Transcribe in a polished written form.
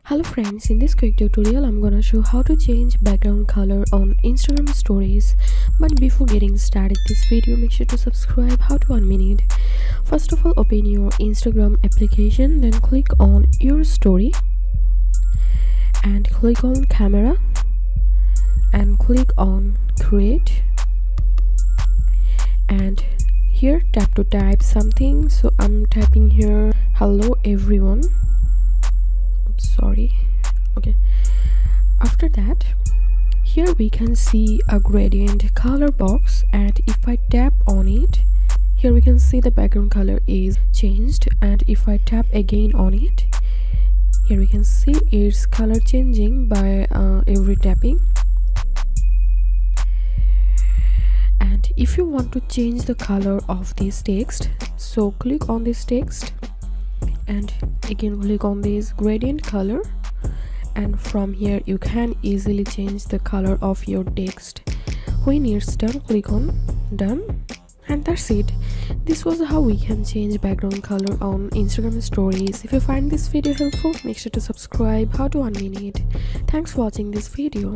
Hello friends, in this quick tutorial I'm gonna show how to change background color on Instagram stories. But before getting started this video, make sure to subscribe. How to 1 minute. First of all, open your Instagram application, then click on your story and click on camera and click on create, and here tap to type something. So I'm typing here hello everyone. Sorry. Okay, after that here we can see a gradient color box, and if I tap on it, here we can see the background color is changed, and if I tap again on it, here we can see its color changing by every tapping. And if you want to change the color of this text, so click on this text and again click on this gradient color, and from here you can easily change the color of your text. When it's done, click on done, and that's it. This was how we can change background color on Instagram stories. If you find this video helpful, make sure to subscribe. How to 1 minute. Thanks for watching this video.